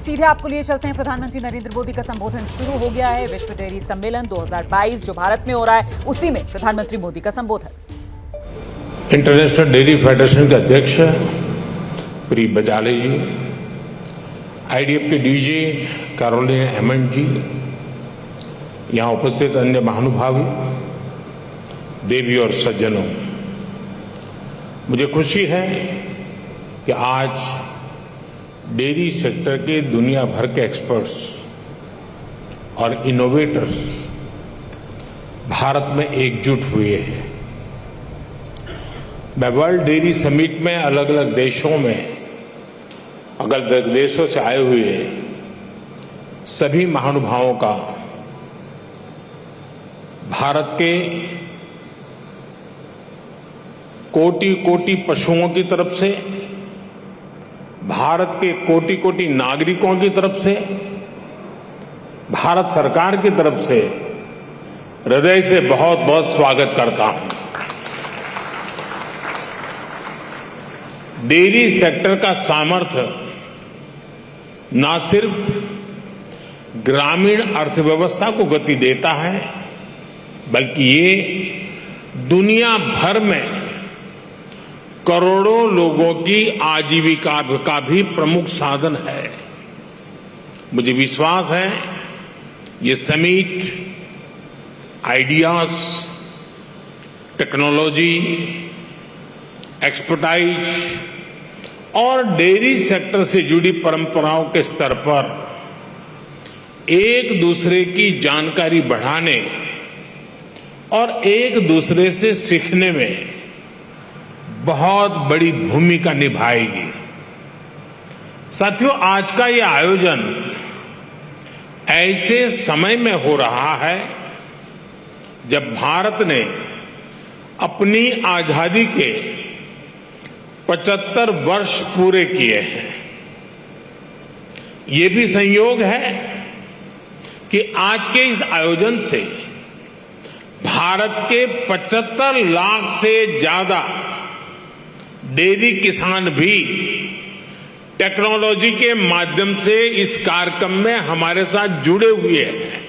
सीधे आपको लिए चलते हैं। प्रधानमंत्री नरेंद्र मोदी का संबोधन शुरू हो गया है। विश्व डेयरी सम्मेलन 2022 जो भारत में हो रहा है, उसी में प्रधानमंत्री मोदी का संबोधन। इंटरनेशनल डेयरी फेडरेशन के अध्यक्ष प्री बजाले जी, आईडीएफ के डीजी कैरोलिन हेमंड जी, यहां उपस्थित अन्य महानुभावी, देवी और सज्जनों, मुझे खुशी है कि आज डेयरी सेक्टर के दुनिया भर के एक्सपर्ट्स और इनोवेटर्स भारत में एकजुट हुए हैं। मैं वर्ल्ड डेयरी समिट में अलग अलग देशों में, अलग अलग देशों से आए हुए सभी महानुभावों का, भारत के कोटि कोटि पशुओं की तरफ से, भारत के कोटि कोटि नागरिकों की तरफ से, भारत सरकार की तरफ से हृदय से बहुत बहुत स्वागत करता हूं। डेयरी सेक्टर का सामर्थ्य न सिर्फ ग्रामीण अर्थव्यवस्था को गति देता है, बल्कि ये दुनिया भर में करोड़ों लोगों की आजीविका का भी प्रमुख साधन है। मुझे विश्वास है ये समिट आइडियाज, टेक्नोलॉजी, एक्सपर्टाइज और डेयरी सेक्टर से जुड़ी परंपराओं के स्तर पर एक दूसरे की जानकारी बढ़ाने और एक दूसरे से सीखने में बहुत बड़ी भूमिका निभाएगी। साथियों, आज का ये आयोजन ऐसे समय में हो रहा है जब भारत ने अपनी आजादी के 75 वर्ष पूरे किए हैं। ये भी संयोग है कि आज के इस आयोजन से भारत के 75 लाख से ज्यादा डेयरी किसान भी टेक्नोलॉजी के माध्यम से इस कार्यक्रम में हमारे साथ जुड़े हुए हैं।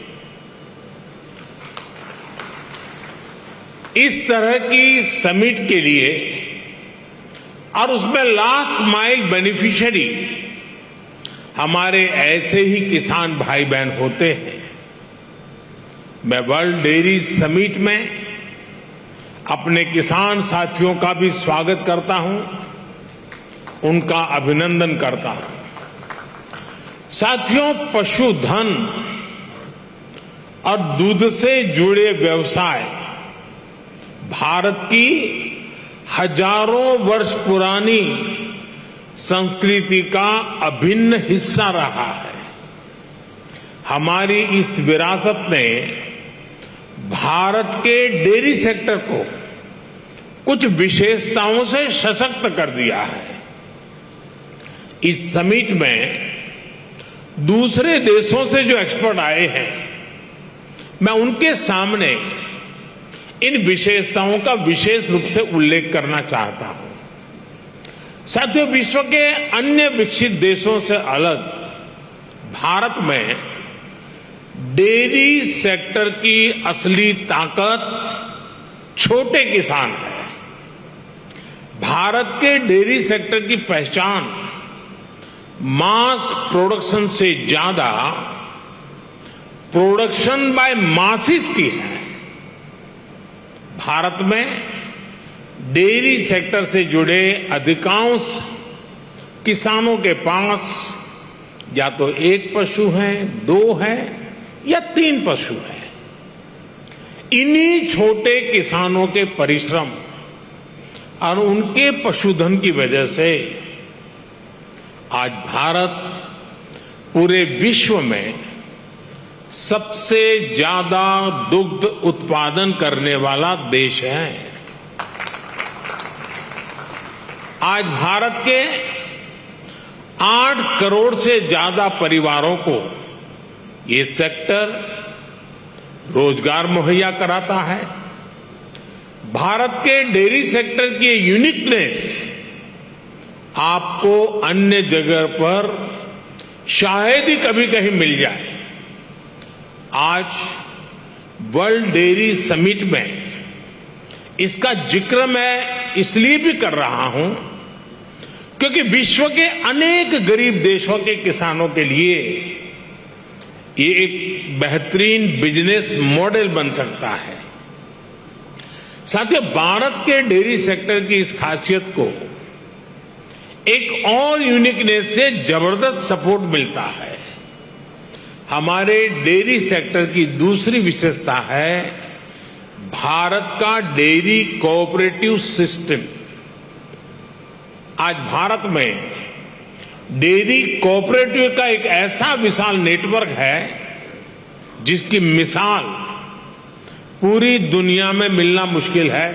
इस तरह की समिट के लिए और उसमें लास्ट माइल बेनिफिशियरी हमारे ऐसे ही किसान भाई बहन होते हैं। मैं वर्ल्ड डेयरी समिट में अपने किसान साथियों का भी स्वागत करता हूं, उनका अभिनंदन करता हूं। साथियों, पशुधन और दूध से जुड़े व्यवसाय भारत की हजारों वर्ष पुरानी संस्कृति का अभिन्न हिस्सा रहा है। हमारी इस विरासत ने भारत के डेयरी सेक्टर को कुछ विशेषताओं से सशक्त कर दिया है। इस समिट में दूसरे देशों से जो एक्सपर्ट आए हैं, मैं उनके सामने इन विशेषताओं का विशेष रूप से उल्लेख करना चाहता हूं। साथियों, विश्व के अन्य विकसित देशों से अलग भारत में डेयरी सेक्टर की असली ताकत छोटे किसान है। भारत के डेयरी सेक्टर की पहचान मास प्रोडक्शन से ज्यादा प्रोडक्शन बाय मासिस की है। भारत में डेयरी सेक्टर से जुड़े अधिकांश किसानों के पास या तो एक पशु है, दो है या 3 पशु हैं। इन्हीं छोटे किसानों के परिश्रम और उनके पशुधन की वजह से आज भारत पूरे विश्व में सबसे ज्यादा दुग्ध उत्पादन करने वाला देश है। आज भारत के 8 करोड़ से ज्यादा परिवारों को ये सेक्टर रोजगार मुहैया कराता है। भारत के डेयरी सेक्टर की यूनिकनेस आपको अन्य जगह पर शायद ही कभी कहीं मिल जाए। आज वर्ल्ड डेयरी समिट में इसका जिक्र मैं इसलिए भी कर रहा हूं क्योंकि विश्व के अनेक गरीब देशों के किसानों के लिए ये एक बेहतरीन बिजनेस मॉडल बन सकता है। साथियों, भारत के डेयरी सेक्टर की इस खासियत को एक और यूनिकनेस से जबरदस्त सपोर्ट मिलता है। हमारे डेयरी सेक्टर की दूसरी विशेषता है भारत का डेयरी कोऑपरेटिव सिस्टम। आज भारत में डेयरी कोऑपरेटिव का एक ऐसा विशाल नेटवर्क है जिसकी मिसाल पूरी दुनिया में मिलना मुश्किल है।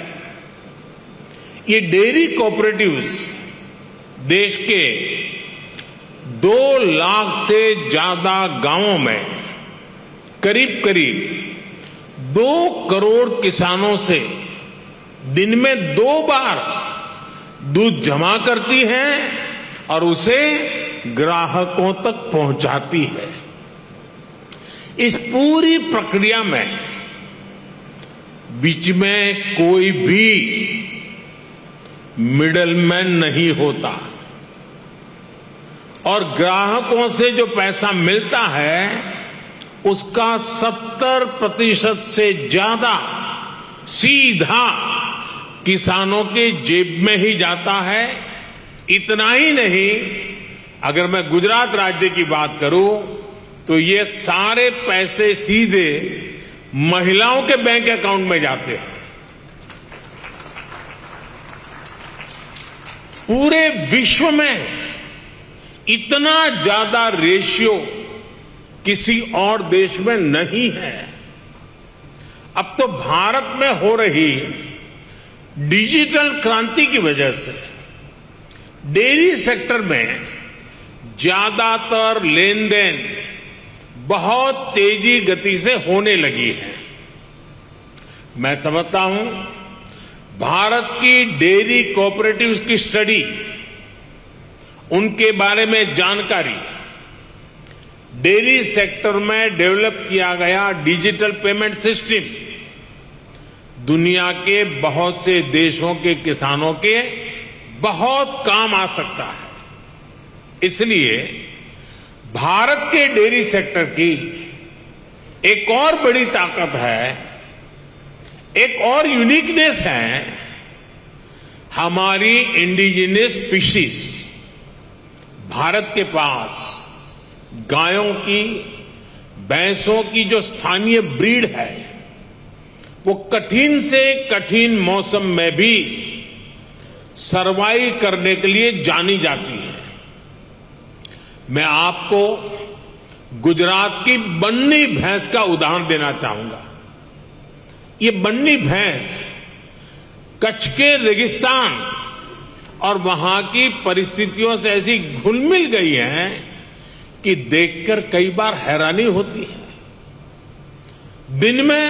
ये डेयरी कोऑपरेटिव्स देश के 2 लाख से ज्यादा गांवों में करीब करीब 2 करोड़ किसानों से दिन में 2 बार दूध जमा करती है और उसे ग्राहकों तक पहुंचाती है। इस पूरी प्रक्रिया में बीच में कोई भी मिडलमैन नहीं होता और ग्राहकों से जो पैसा मिलता है उसका 70% से ज्यादा सीधा किसानों के जेब में ही जाता है। इतना ही नहीं, अगर मैं गुजरात राज्य की बात करूं तो ये सारे पैसे सीधे महिलाओं के बैंक अकाउंट में जाते हैं। पूरे विश्व में इतना ज्यादा रेशियो किसी और देश में नहीं है। अब तो भारत में हो रही डिजिटल क्रांति की वजह से डेयरी सेक्टर में ज्यादातर लेन देन बहुत तेजी गति से होने लगी है। मैं समझता हूं भारत की डेयरी कोऑपरेटिव्स की स्टडी, उनके बारे में जानकारी, डेयरी सेक्टर में डेवलप किया गया डिजिटल पेमेंट सिस्टम दुनिया के बहुत से देशों के किसानों के बहुत काम आ सकता है। इसलिए भारत के डेयरी सेक्टर की एक और बड़ी ताकत है, एक और यूनिकनेस है हमारी इंडिजिनस स्पीशीज। भारत के पास गायों की, भैंसों की जो स्थानीय ब्रीड है वो कठिन से कठिन मौसम में भी सरवाइव करने के लिए जानी जाती है। मैं आपको गुजरात की बन्नी भैंस का उदाहरण देना चाहूंगा। ये बन्नी भैंस कच्छ के रेगिस्तान और वहां की परिस्थितियों से ऐसी घुल मिल गई है कि देखकर कई बार हैरानी होती है। दिन में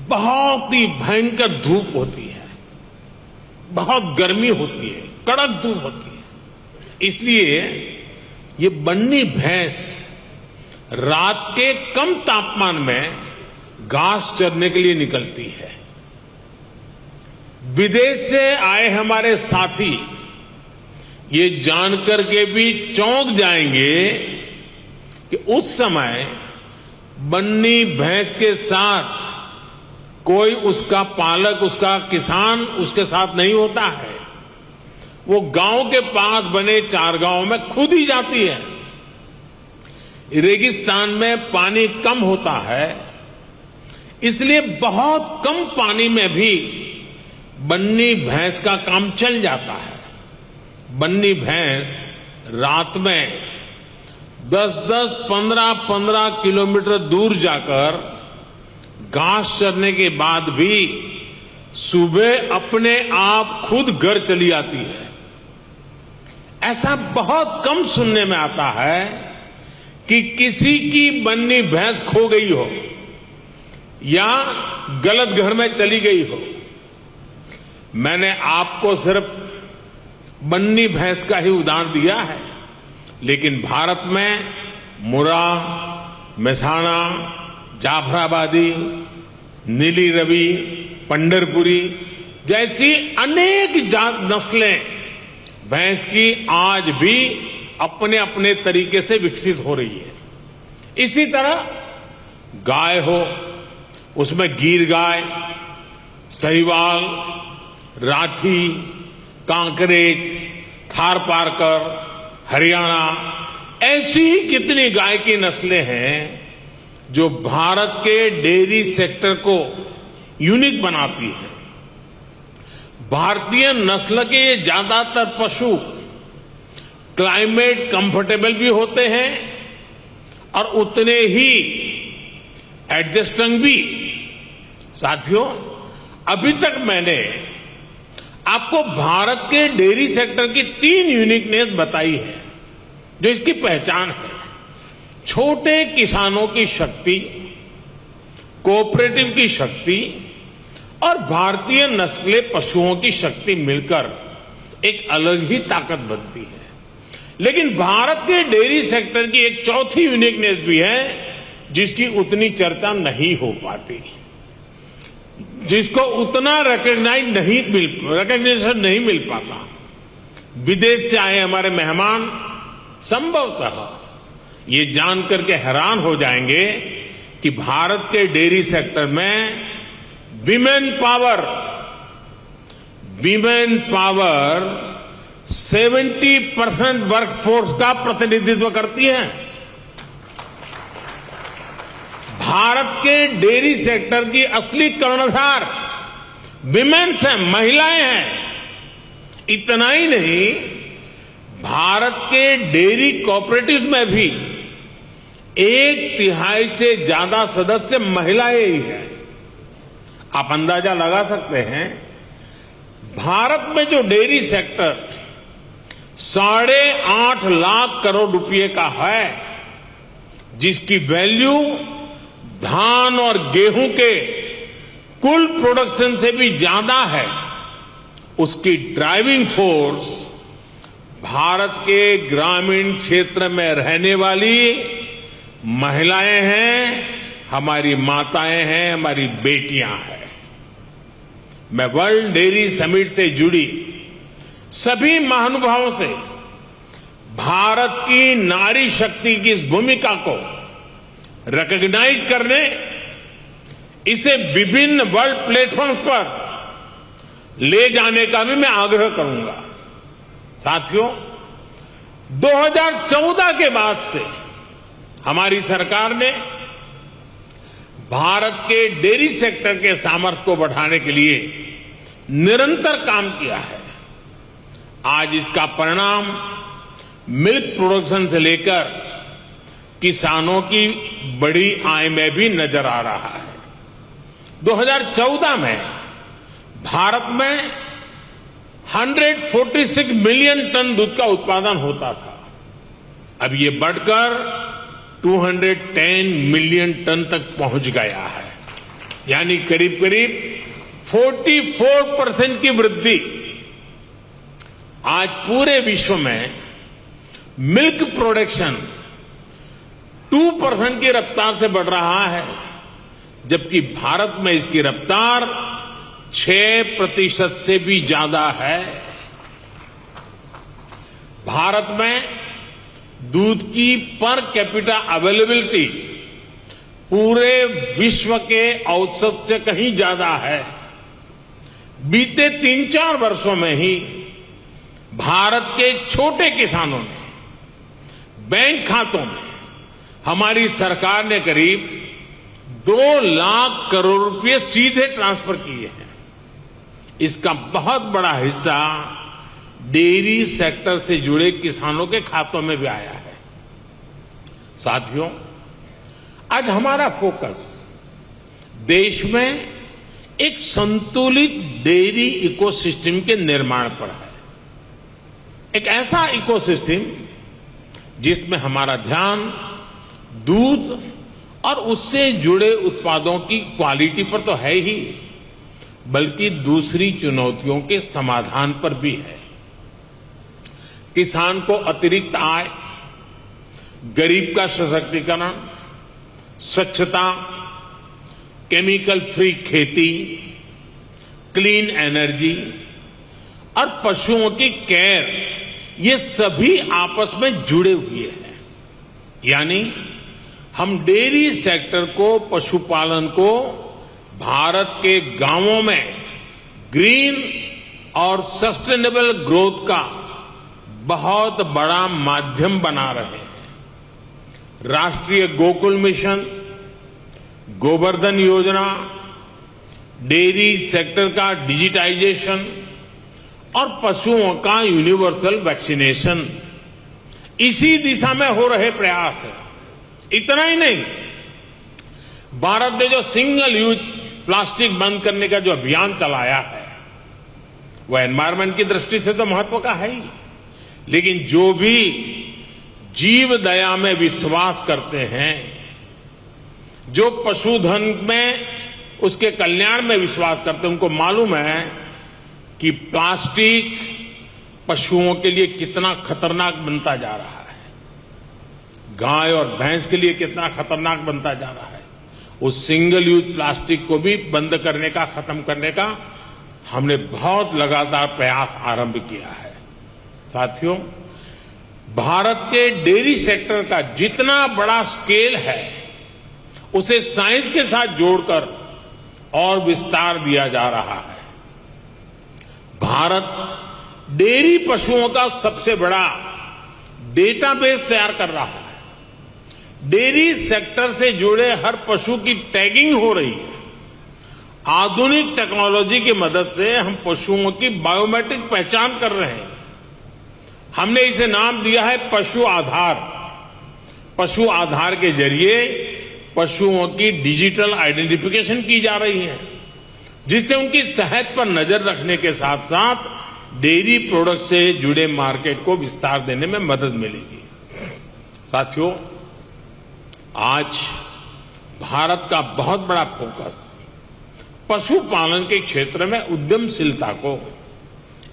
बहुत ही भयंकर धूप होती है, बहुत गर्मी होती है, कड़क धूप होती है। इसलिए ये बन्नी भैंस रात के कम तापमान में घास चरने के लिए निकलती है। विदेश से आए हमारे साथी ये जानकर के भी चौंक जाएंगे कि उस समय बन्नी भैंस के साथ कोई उसका पालक, उसका किसान उसके साथ नहीं होता है। वो गांव के पास बने चारगांव में खुद ही जाती है। रेगिस्तान में पानी कम होता है, इसलिए बहुत कम पानी में भी बन्नी भैंस का काम चल जाता है। बन्नी भैंस रात में 10-10, 15-15 किलोमीटर दूर जाकर घास चरने के बाद भी सुबह अपने आप खुद घर चली आती है। ऐसा बहुत कम सुनने में आता है कि किसी की बन्नी भैंस खो गई हो या गलत घर में चली गई हो। मैंने आपको सिर्फ बन्नी भैंस का ही उदाहरण दिया है, लेकिन भारत में मुर्रा, मेसाना, जाफराबादी, नीली रवि, पंढरपुरी जैसी अनेक जात नस्लें भैंस की आज भी अपने अपने तरीके से विकसित हो रही है। इसी तरह गाय हो, उसमें गीर गाय, सहीवाल, राठी, कांकरेज, थारपारकर, हरियाणा, ऐसी ही कितनी गाय की नस्लें हैं जो भारत के डेयरी सेक्टर को यूनिक बनाती हैं। भारतीय नस्ल के ये ज्यादातर पशु क्लाइमेट कंफर्टेबल भी होते हैं और उतने ही एडजस्टिंग भी। साथियों, अभी तक मैंने आपको भारत के डेयरी सेक्टर की 3 यूनिकनेस बताई है जो इसकी पहचान है। छोटे किसानों की शक्ति, कोऑपरेटिव की शक्ति और भारतीय नस्ले पशुओं की शक्ति मिलकर एक अलग ही ताकत बनती है। लेकिन भारत के डेयरी सेक्टर की एक चौथी यूनिकनेस भी है जिसकी उतनी चर्चा नहीं हो पाती, जिसको उतना रिकग्निशन नहीं मिल पाता। विदेश से आए हमारे मेहमान संभवतः ये जानकर के हैरान हो जाएंगे कि भारत के डेयरी सेक्टर में विमेन पावर 70% वर्कफोर्स का प्रतिनिधित्व करती है। भारत के डेयरी सेक्टर की असली कर्णधार विमेन्स हैं, महिलाएं हैं। इतना ही नहीं, भारत के डेयरी कोऑपरेटिव में भी 1/3 से ज्यादा सदस्य महिलाएं ही हैं। आप अंदाजा लगा सकते हैं, भारत में जो डेयरी सेक्टर 8.5 लाख करोड़ रुपए का है, जिसकी वैल्यू धान और गेहूं के कुल प्रोडक्शन से भी ज्यादा है, उसकी ड्राइविंग फोर्स भारत के ग्रामीण क्षेत्र में रहने वाली महिलाएं हैं, हमारी माताएं हैं, हमारी बेटियां हैं। मैं वर्ल्ड डेयरी समिट से जुड़ी सभी महानुभावों से भारत की नारी शक्ति की इस भूमिका को रिकॉग्नाइज करने, इसे विभिन्न वर्ल्ड प्लेटफॉर्म्स पर ले जाने का भी मैं आग्रह करूंगा। साथियों, 2014 के बाद से हमारी सरकार ने भारत के डेयरी सेक्टर के सामर्थ्य को बढ़ाने के लिए निरंतर काम किया है। आज इसका परिणाम मिल्क प्रोडक्शन से लेकर किसानों की बड़ी आय में भी नजर आ रहा है। 2014 में भारत में 146 मिलियन टन दूध का उत्पादन होता था। अब ये बढ़कर 210 मिलियन टन तक पहुंच गया है, यानी करीब करीब 44% की वृद्धि। आज पूरे विश्व में मिल्क प्रोडक्शन 2% की रफ्तार से बढ़ रहा है, जबकि भारत में इसकी रफ्तार 6% से भी ज्यादा है। भारत में दूध की पर कैपिटा अवेलेबिलिटी पूरे विश्व के औसत से कहीं ज्यादा है। बीते 3-4 वर्षों में ही भारत के छोटे किसानों ने बैंक खातों में हमारी सरकार ने करीब 2 लाख करोड़ रुपए सीधे ट्रांसफर किए हैं। इसका बहुत बड़ा हिस्सा डेयरी सेक्टर से जुड़े किसानों के खातों में भी आया है। साथियों, आज हमारा फोकस देश में एक संतुलित डेयरी इकोसिस्टम के निर्माण पर है। एक ऐसा इकोसिस्टम जिसमें हमारा ध्यान दूध और उससे जुड़े उत्पादों की क्वालिटी पर तो है ही, बल्कि दूसरी चुनौतियों के समाधान पर भी है। किसान को अतिरिक्त आय, गरीब का सशक्तिकरण, स्वच्छता, केमिकल फ्री खेती, क्लीन एनर्जी और पशुओं की केयर, ये सभी आपस में जुड़े हुए हैं। यानी हम डेयरी सेक्टर को, पशुपालन को भारत के गांवों में ग्रीन और सस्टेनेबल ग्रोथ का बहुत बड़ा माध्यम बना रहे हैं। राष्ट्रीय गोकुल मिशन, गोवर्धन योजना, डेयरी सेक्टर का डिजिटाइजेशन और पशुओं का यूनिवर्सल वैक्सीनेशन, इसी दिशा में हो रहे प्रयास है। इतना ही नहीं, भारत ने जो सिंगल यूज प्लास्टिक बंद करने का जो अभियान चलाया है, वह एनवायरमेंट की दृष्टि से तो महत्व का है ही, लेकिन जो भी जीव दया में विश्वास करते हैं, जो पशुधन में उसके कल्याण में विश्वास करते हैं, उनको मालूम है कि प्लास्टिक पशुओं के लिए कितना खतरनाक बनता जा रहा है, गाय और भैंस के लिए कितना खतरनाक बनता जा रहा है। उस सिंगल यूज प्लास्टिक को भी बंद करने का, खत्म करने का हमने बहुत लगातार प्रयास आरंभ किया है। साथियों, भारत के डेयरी सेक्टर का जितना बड़ा स्केल है, उसे साइंस के साथ जोड़कर और विस्तार दिया जा रहा है। भारत डेयरी पशुओं का सबसे बड़ा डेटाबेस तैयार कर रहा है। डेयरी सेक्टर से जुड़े हर पशु की टैगिंग हो रही है। आधुनिक टेक्नोलॉजी की मदद से हम पशुओं की बायोमेट्रिक पहचान कर रहे हैं। हमने इसे नाम दिया है पशु आधार। पशु आधार के जरिए पशुओं की डिजिटल आइडेंटिफिकेशन की जा रही है, जिससे उनकी सेहत पर नजर रखने के साथ साथ डेयरी प्रोडक्ट से जुड़े मार्केट को विस्तार देने में मदद मिलेगी। साथियों, आज भारत का बहुत बड़ा फोकस पशुपालन के क्षेत्र में उद्यमशीलता को,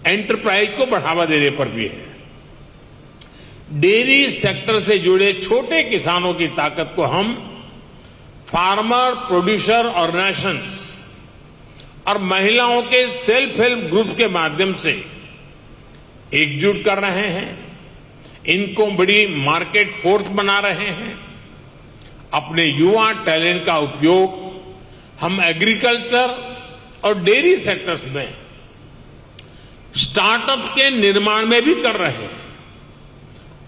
एंटरप्राइज को बढ़ावा देने पर भी है। डेयरी सेक्टर से जुड़े छोटे किसानों की ताकत को हम फार्मर प्रोड्यूसर ऑर्गेनाइजेशंस और महिलाओं के सेल्फ हेल्प ग्रुप के माध्यम से एकजुट कर रहे हैं। इनको बड़ी मार्केट फोर्स बना रहे हैं। अपने युवा टैलेंट का उपयोग हम एग्रीकल्चर और डेयरी सेक्टर्स में स्टार्टअप के निर्माण में भी कर रहे हैं।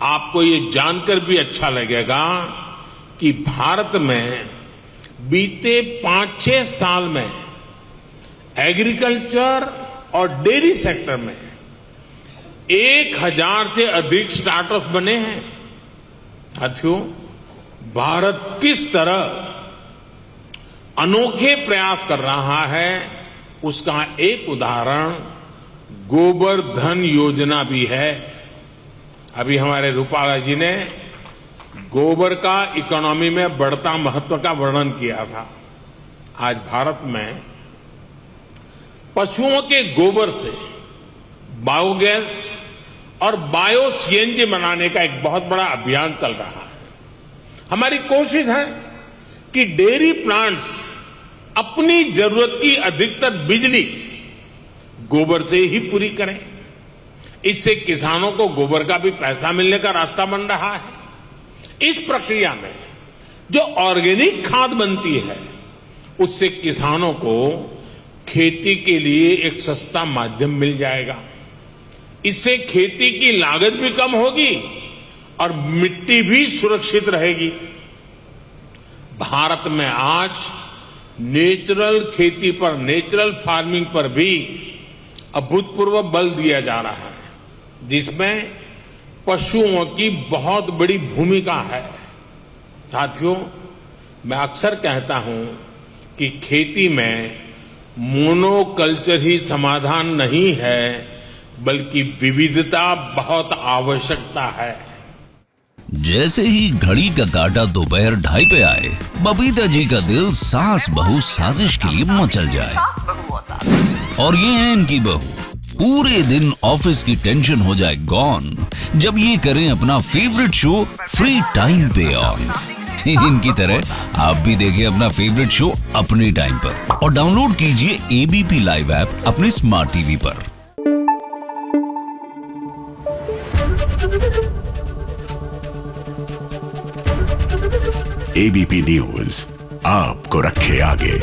आपको ये जानकर भी अच्छा लगेगा कि भारत में बीते 5-6 साल में एग्रीकल्चर और डेयरी सेक्टर में 1000 से अधिक स्टार्टअप बने हैं। साथियों, भारत किस तरह अनोखे प्रयास कर रहा है, उसका एक उदाहरण गोवर्धन योजना भी है। अभी हमारे रूपाला जी ने गोबर का इकोनॉमी में बढ़ता महत्व का वर्णन किया था। आज भारत में पशुओं के गोबर से बायोगैस और बायो सीएनजी बनाने का एक बहुत बड़ा अभियान चल रहा है। हमारी कोशिश है कि डेयरी प्लांट्स अपनी जरूरत की अधिकतर बिजली गोबर से ही पूरी करें। इससे किसानों को गोबर का भी पैसा मिलने का रास्ता बन रहा है। इस प्रक्रिया में जो ऑर्गेनिक खाद बनती है, उससे किसानों को खेती के लिए एक सस्ता माध्यम मिल जाएगा। इससे खेती की लागत भी कम होगी और मिट्टी भी सुरक्षित रहेगी। भारत में आज नेचुरल खेती पर, नेचुरल फार्मिंग पर भी अभूतपूर्व बल दिया जा रहा है, जिसमें पशुओं की बहुत बड़ी भूमिका है। साथियों, मैं अक्सर कहता हूं कि खेती में मोनोकल्चर ही समाधान नहीं है, बल्कि विविधता बहुत आवश्यकता है। जैसे ही घड़ी का काटा दोपहर 2:30 पे आए, बबीता जी का दिल सास बहू साजिश के लिए मचल जाए। और ये है इनकी बहू पूरे दिन ऑफिस की टेंशन हो जाए गॉन जब ये करें अपना फेवरेट शो फ्री टाइम पे ऑन। इनकी तरह आप भी देखिए अपना फेवरेट शो अपने टाइम पर और डाउनलोड कीजिए एबीपी लाइव ऐप अपने स्मार्ट टीवी पर। एबीपी न्यूज आपको रखे आगे।